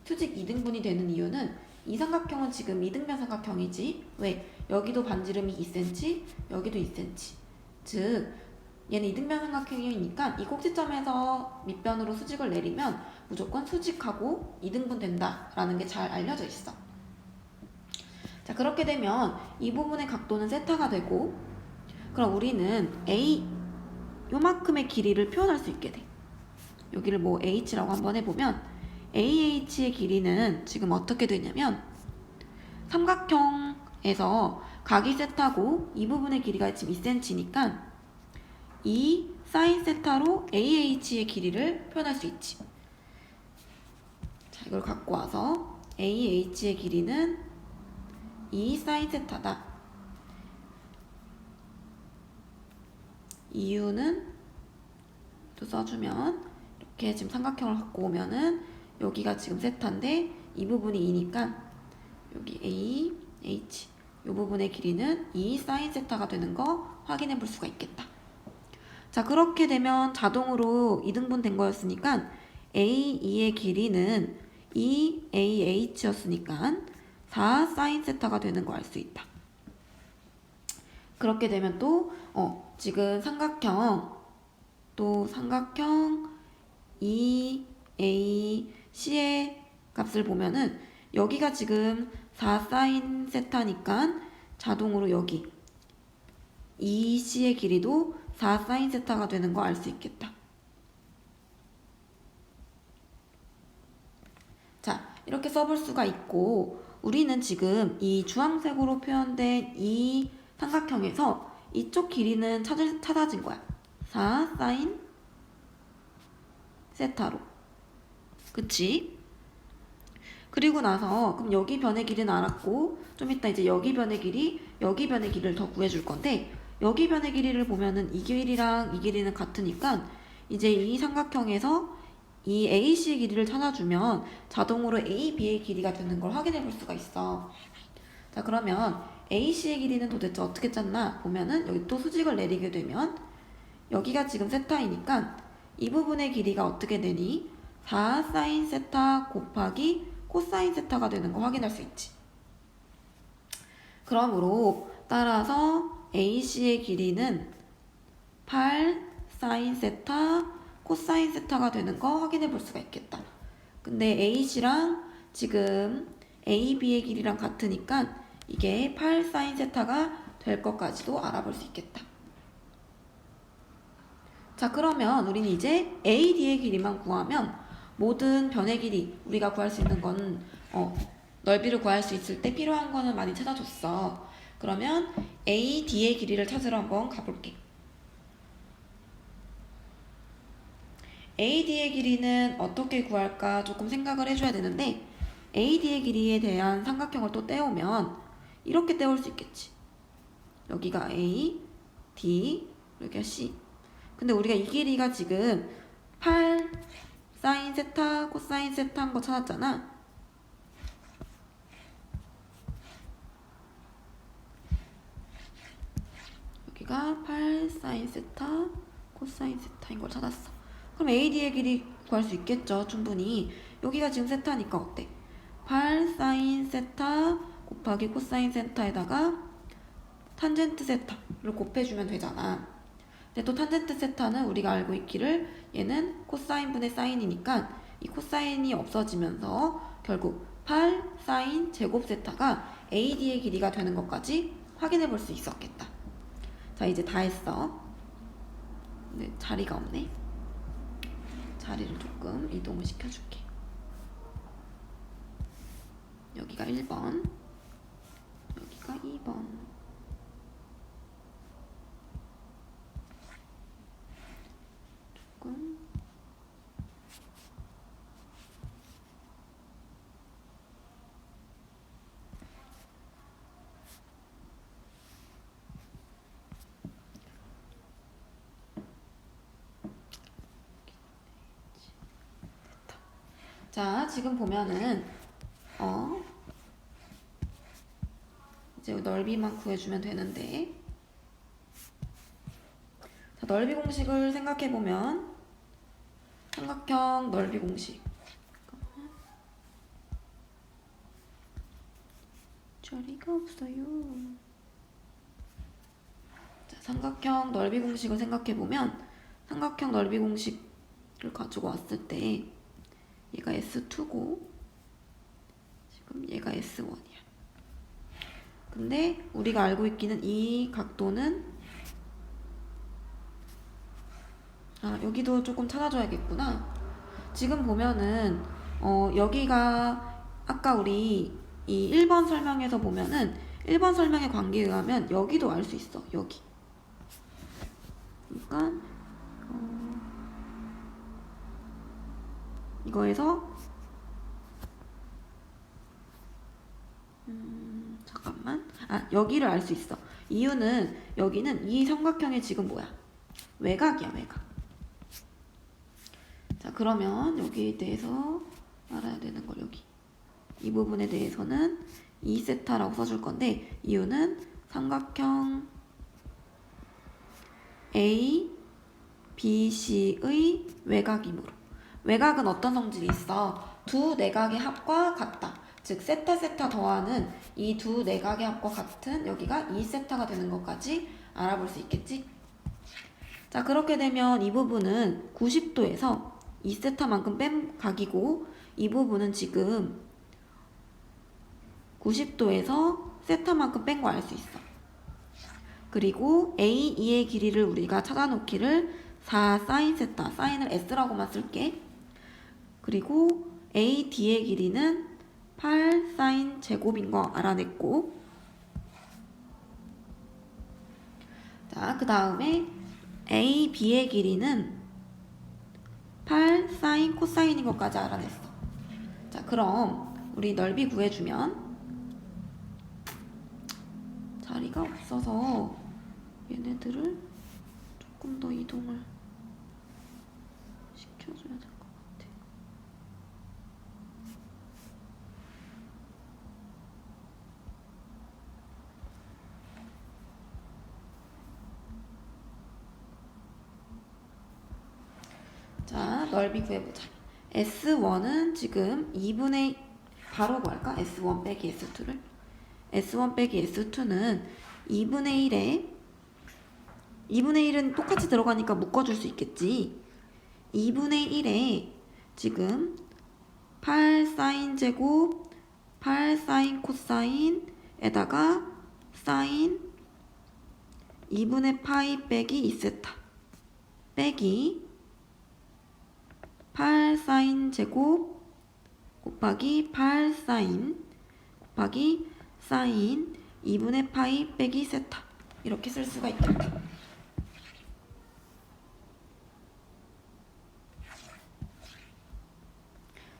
수직 2등분이 되는 이유는 이 삼각형은 지금 이등변 삼각형이지. 왜? 여기도 반지름이 2cm, 여기도 2cm. 즉 얘는 이등변 삼각형이니까 이 꼭지점에서 밑변으로 수직을 내리면 무조건 수직하고 2등분 된다라는 게 잘 알려져 있어. 자, 그렇게 되면 이 부분의 각도는 세타가 되고, 그럼 우리는 A 요만큼의 길이를 표현할 수 있게 돼. 여기를 뭐 H라고 한번 해보면 AH의 길이는 지금 어떻게 되냐면 삼각형에서 각이 세타고 이 부분의 길이가 지금 2cm니까 이 사인 세타로 AH의 길이를 표현할 수 있지. 자, 이걸 갖고 와서 AH의 길이는 2 사인 세타다. 이유는 또 써주면 이렇게 지금 삼각형을 갖고 오면은 여기가 지금 세타인데 이 부분이 2니까 여기 A, H 이 부분의 길이는 2 사인 세타가 되는 거 확인해 볼 수가 있겠다. 자, 그렇게 되면 자동으로 2등분 된 거였으니까 AE의 길이는 2AH였으니까 4 사인 세타가 되는 거 알 수 있다. 그렇게 되면 또 지금 삼각형 EAC의 값을 보면은 여기가 지금 4 사인 세타니까 자동으로 여기 EC의 길이도 4 사인 세타가 되는 거 알 수 있겠다. 자, 이렇게 써볼 수가 있고, 우리는 지금 이 주황색으로 표현된 이 삼각형에서 이쪽 길이는 찾아진 거야. 4 사인 세타로. 그치? 그리고 나서 그럼 여기 변의 길이는 알았고, 좀 이따 이제 여기 변의 길이를 더 구해줄 건데, 여기 변의 길이를 보면은 이 길이랑 이 길이는 같으니까 이제 이 삼각형에서 이 AC의 길이를 찾아주면 자동으로 AB의 길이가 되는 걸 확인해 볼 수가 있어. 자, 그러면 AC의 길이는 도대체 어떻게 짰나 보면은 여기 또 수직을 내리게 되면 여기가 지금 세타이니까 이 부분의 길이가 어떻게 되니? 4 사인 세타 곱하기 코사인 세타가 되는 거 확인할 수 있지. 그러므로 따라서 AC의 길이는 8 사인 세타 코사인 세타가 되는 거 확인해 볼 수가 있겠다. 근데 AC랑 지금 AB의 길이랑 같으니까 이게 8 사인 세타가 될 것까지도 알아볼 수 있겠다. 자, 그러면 우리는 이제 AD의 길이만 구하면 모든 변의 길이 우리가 구할 수 있는 건 넓이를 구할 수 있을 때 필요한 거는 많이 찾아줬어. 그러면 AD의 길이를 찾으러 한번 가볼게. AD의 길이는 어떻게 구할까 조금 생각을 해줘야 되는데, AD의 길이에 대한 삼각형을 또 떼오면 이렇게 떼올 수 있겠지. 여기가 A, D, 여기가 C. 근데 우리가 이 길이가 지금 8 사인 세타 코사인 세타 한 거 찾았잖아. 여기가 8 사인 세타 코사인 세타인 걸 찾았어. 그럼 AD의 길이 구할 수 있겠죠, 충분히. 여기가 지금 세타니까 어때? 8 사인 세타 곱하기 코사인 세타에다가 탄젠트 세타를 곱해주면 되잖아. 근데 또 탄젠트 세타는 우리가 알고 있기를 얘는 코사인 분의 사인이니까 이 코사인이 없어지면서 결국 8 사인 제곱 세타가 AD의 길이가 되는 것까지 확인해 볼 수 있었겠다. 자, 이제 다 했어. 근데 자리가 없네. 자리를 조금 이동을 시켜줄게. 여기가 1번, 여기가 2번. 조금. 자, 지금 보면은 이제 넓이만 구해주면 되는데, 자, 넓이 공식을 생각해보면 삼각형 넓이 공식. 자리가 없어요. 자, 삼각형 넓이 공식을 생각해보면 삼각형 넓이 공식을 가지고 왔을 때 얘가 S2고 지금 얘가 S1이야. 근데 우리가 알고 있기는 이 각도는 여기도 조금 찾아줘야겠구나. 지금 보면은 여기가 아까 우리 이 1번 설명에서 보면은 1번 설명의 관계에 의하면 여기도 알 수 있어. 여기. 그러니까 이거에서 잠깐만. 여기를 알 수 있어. 이유는 여기는 이 삼각형의 지금 뭐야? 외곽이야, 외곽. 자, 그러면 여기에 대해서 알아야 되는 걸 여기. 이 부분에 대해서는 2세타라고 써줄 건데 이유는 삼각형 A, B, C의 외곽이므로. 외곽은 어떤 성질이 있어? 두 내각의 합과 같다. 즉 세타 세타 더하는 이 두 내각의 합과 같은 여기가 2세타가 되는 것까지 알아볼 수 있겠지? 자, 그렇게 되면 이 부분은 90도에서 2세타만큼 뺀 각이고 이 부분은 지금 90도에서 세타만큼 뺀 거 알 수 있어. 그리고 A2의 길이를 우리가 찾아놓기를 4 사인 세타, 사인을 S라고만 쓸게. 그리고 AD의 길이는 8 사인 제곱인 거 알아냈고, 자, 그 다음에 AB의 길이는 8 사인 코사인인 것까지 알아냈어. 자, 그럼 우리 넓이 구해주면 자리가 없어서 얘네들을 조금 더 이동을 시켜줘야 될 것 같아. 자, 넓이 구해보자. S1은 지금 2분의 바로 구할까? S1 빼기 S2를. S1 빼기 S2는 2분의 1에 2분의 1은 똑같이 들어가니까 묶어줄 수 있겠지. 2분의 1에 지금 8 사인 제곱 8 사인 코사인에다가 사인 2분의 파이 빼기 2세타 빼기 8 사인 제곱 곱하기 8 사인 곱하기 사인 2분의 파이 빼기 세타 이렇게 쓸 수가 있겠다.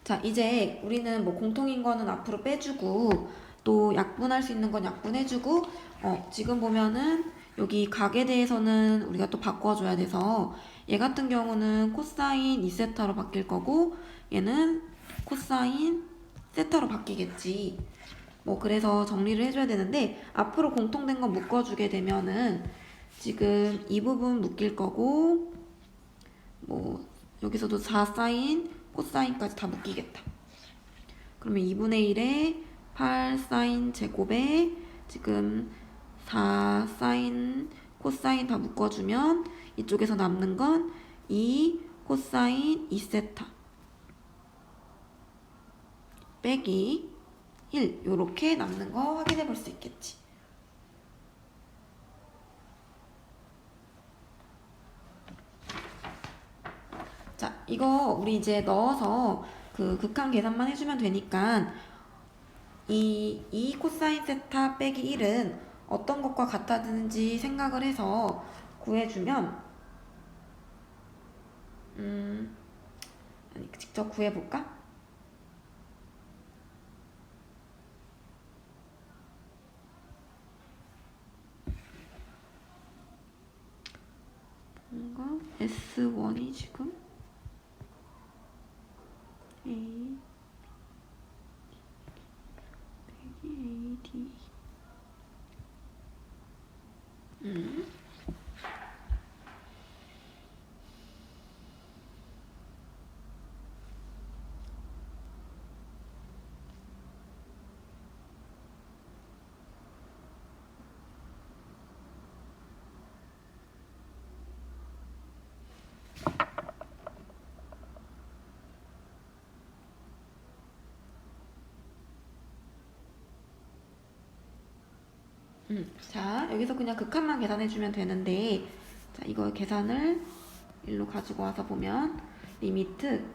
자, 이제 우리는 뭐 공통인 거는 앞으로 빼주고 또 약분할 수 있는 건 약분해주고 지금 보면은 여기 각에 대해서는 우리가 또 바꿔줘야 돼서 얘 같은 경우는 코사인 2세타로 바뀔 거고 얘는 코사인 세타로 바뀌겠지. 뭐 그래서 정리를 해줘야 되는데 앞으로 공통된 거 묶어주게 되면은 지금 이 부분 묶일 거고 뭐 여기서도 4 사인 코사인까지 다 묶이겠다. 그러면 2분의 1에 8 사인 제곱에 지금 4 사인 코사인 다 묶어주면 이쪽에서 남는 건 2 코사인 2세타 빼기 1 요렇게 남는 거 확인해 볼 수 있겠지. 자, 이거 우리 이제 넣어서 그 극한 계산만 해주면 되니까 이 2 코사인 세타 빼기 1은 어떤 것과 같아지는지 생각을 해서 구해주면 아니, 직접 구해볼까? 뭔가 S1이 지금 A 빼기 AD 자, 여기서 그냥 극한만 계산해주면 되는데, 자, 이거 계산을 일로 가지고 와서 보면, 리미트,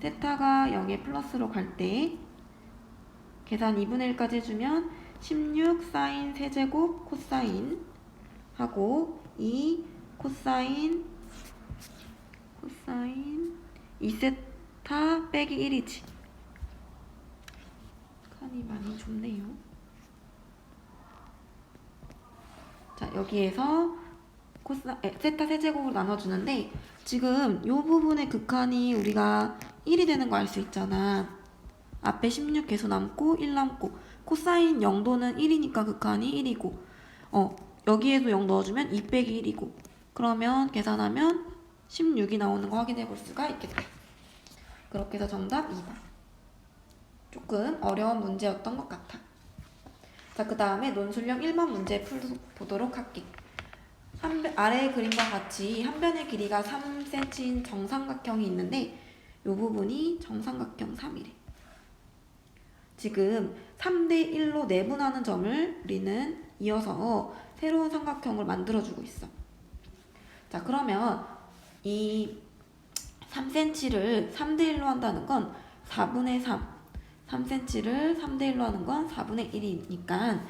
세타가 0에 플러스로 갈 때, 계산 2분의 1까지 해주면, 16 사인 세제곱 코사인 하고, 2 코사인 2세타 빼기 1이지. 칸이 많이 좁네요. 자, 여기에서 세타 세제곱으로 나눠주는데 지금 이 부분의 극한이 우리가 1이 되는 거 알 수 있잖아. 앞에 16 계속 남고 1 남고 코사인 0도는 1이니까 극한이 1이고 여기에도 0 넣어주면 2 빼기 1이고 그러면 계산하면 16이 나오는 거 확인해 볼 수가 있겠다. 그렇게 해서 정답 2번. 조금 어려운 문제였던 것 같아. 자, 그 다음에 논술형 1번 문제 풀보도록 할게. 아래 그림과 같이 한 변의 길이가 3cm인 정삼각형이 있는데 이 부분이 정삼각형 3이래. 지금 3대 1로 내분하는 점을 우리는 이어서 새로운 삼각형을 만들어주고 있어. 자, 그러면 이 3cm를 3대 1로 한다는 건 4분의 3. 3cm를 3대 1로 하는 건 4분의 1이니까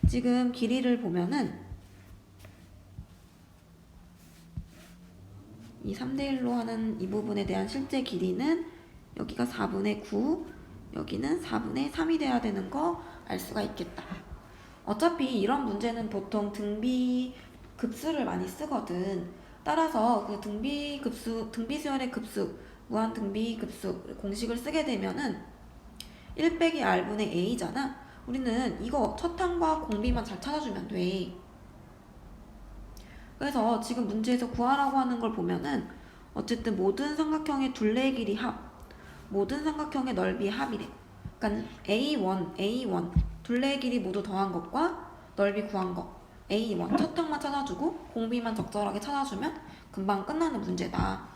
지금 길이를 보면은 이 3대 1로 하는 이 부분에 대한 실제 길이는 여기가 4분의 9, 여기는 4분의 3이 돼야 되는 거 알 수가 있겠다. 어차피 이런 문제는 보통 등비 급수를 많이 쓰거든. 따라서 그 등비수열의 급수, 무한 등비급수 공식을 쓰게 되면은 1 빼기 r분의 a잖아. 우리는 이거 첫항과 공비만 잘 찾아주면 돼. 그래서 지금 문제에서 구하라고 하는 걸 보면은 어쨌든 모든 삼각형의 둘레의 길이 합, 모든 삼각형의 넓이의 합이래. 그러니까 A1 둘레의 길이 모두 더한 것과 넓이 구한 것 A1 첫 항만 찾아주고 공비만 적절하게 찾아주면 금방 끝나는 문제다.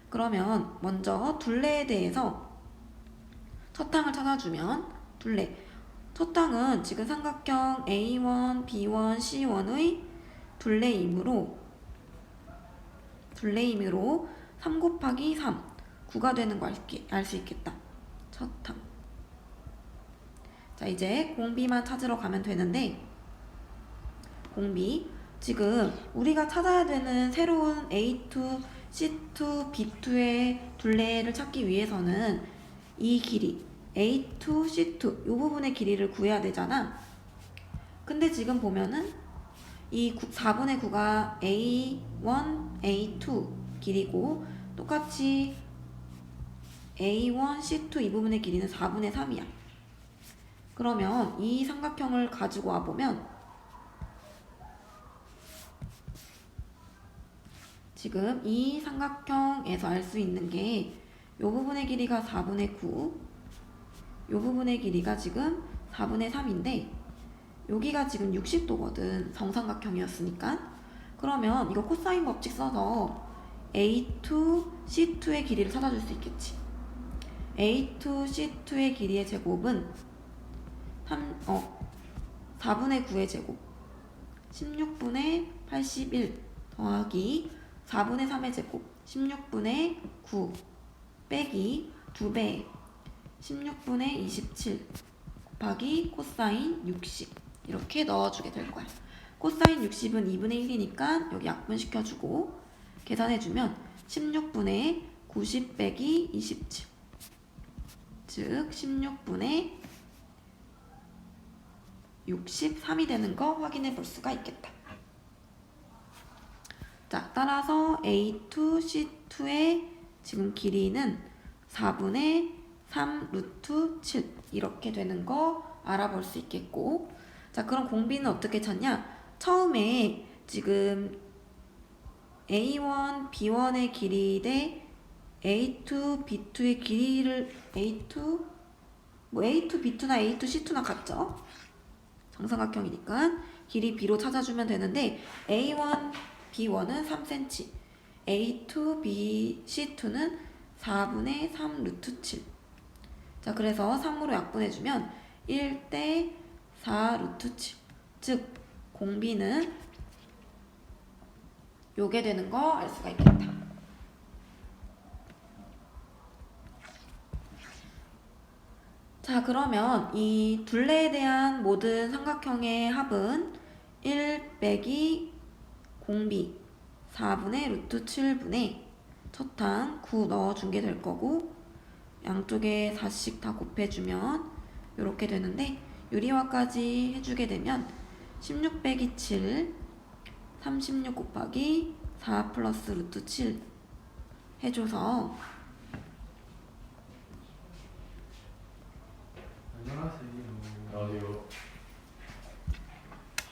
그러면 먼저 둘레에 대해서 첫 항을 찾아주면 둘레 첫 항은 지금 삼각형 A1, B1, C1의 둘레이므로 3 곱하기 3 9가 되는 거 알 수 있겠다. 첫 항. 자, 이제 공비만 찾으러 가면 되는데 공비 지금 우리가 찾아야 되는 새로운 A2, C2, B2의 둘레를 찾기 위해서는 이 길이 A2, C2 이 부분의 길이를 구해야 되잖아. 근데 지금 보면은 이 4분의 9가 A1, A2 길이고 똑같이 A1, C2 이 부분의 길이는 4분의 3이야. 그러면 이 삼각형을 가지고 와보면 지금 이 삼각형에서 알 수 있는 게 이 부분의 길이가 4분의 9, 이 부분의 길이가 지금 4분의 3인데 여기가 지금 60도거든. 정삼각형이었으니까. 그러면 이거 코사인 법칙 써서 A2, C2의 길이를 찾아줄 수 있겠지. A2, C2의 길이의 제곱은 4분의 9의 제곱 16분의 81 더하기 4분의 3의 제곱 16분의 9 빼기 2배 16분의 27 곱하기 코사인 60 이렇게 넣어주게 될 거야. 코사인 60은 2분의 1이니까 여기 약분시켜주고 계산해주면 16분의 90 빼기 27 즉 16분의 63이 되는 거 확인해 볼 수가 있겠다. 자, 따라서 A2, C2의 지금 길이는 4분의 3 루트 7 이렇게 되는 거 알아볼 수 있겠고, 자, 그럼 공비는 어떻게 찾냐? 처음에 지금 A1, B1의 길이 대 A2, B2의 길이를 A2, B2나 A2, C2나 같죠? 정삼각형이니까 길이 B로 찾아주면 되는데 A1, B1은 3cm, A2, B, C2는 4분의 3 루트 7. 자, 그래서 3으로 약분해주면 1대 4 루트 7. 즉, 공비는 요게 되는 거 알 수가 있겠다. 자, 그러면 이 둘레에 대한 모든 삼각형의 합은 1 빼기 공비 4분의 루트 7분의 첫항 9 넣어준 게 될 거고 양쪽에 4씩 다 곱해주면 이렇게 되는데 유리화까지 해주게 되면 16 빼기 7 36 곱하기 4 플러스 루트 7 해줘서 안녕하세요.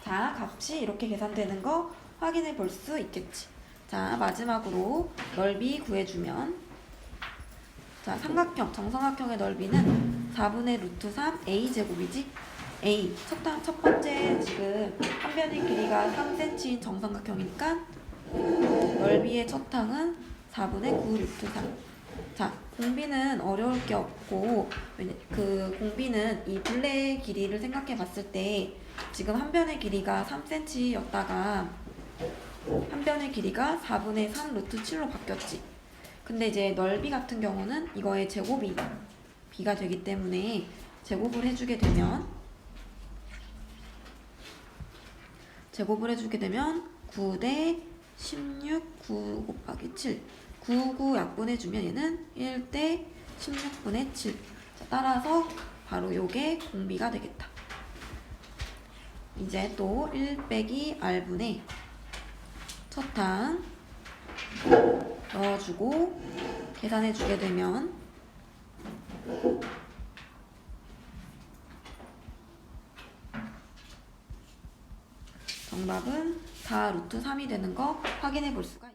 자, 값이 이렇게 계산되는 거 확인해 볼 수 있겠지. 자, 마지막으로 넓이 구해주면 자, 삼각형, 정삼각형의 넓이는 4분의 루트 3 A제곱이지? A, 첫 번째 지금 한 변의 길이가 3cm인 정삼각형이니까 넓이의 첫 항은 4분의 9 루트 3. 자, 공비는 어려울 게 없고 그 공비는 이 둘레의 길이를 생각해 봤을 때 지금 한 변의 길이가 3cm였다가 한 변의 길이가 4분의 3 루트 7로 바뀌었지. 근데 이제 넓이 같은 경우는 이거의 제곱이 b가 되기 때문에 제곱을 해주게 되면 9 대 16, 9 곱하기 7 9 약분해주면 얘는 1 대 16분의 7. 자, 따라서 바로 요게 공비가 되겠다. 이제 또 1 빼기 r분의 첫항 넣어주고 계산해주게 되면 정답은 4 루트 3이 되는 거 확인해 볼 수가 있습니다.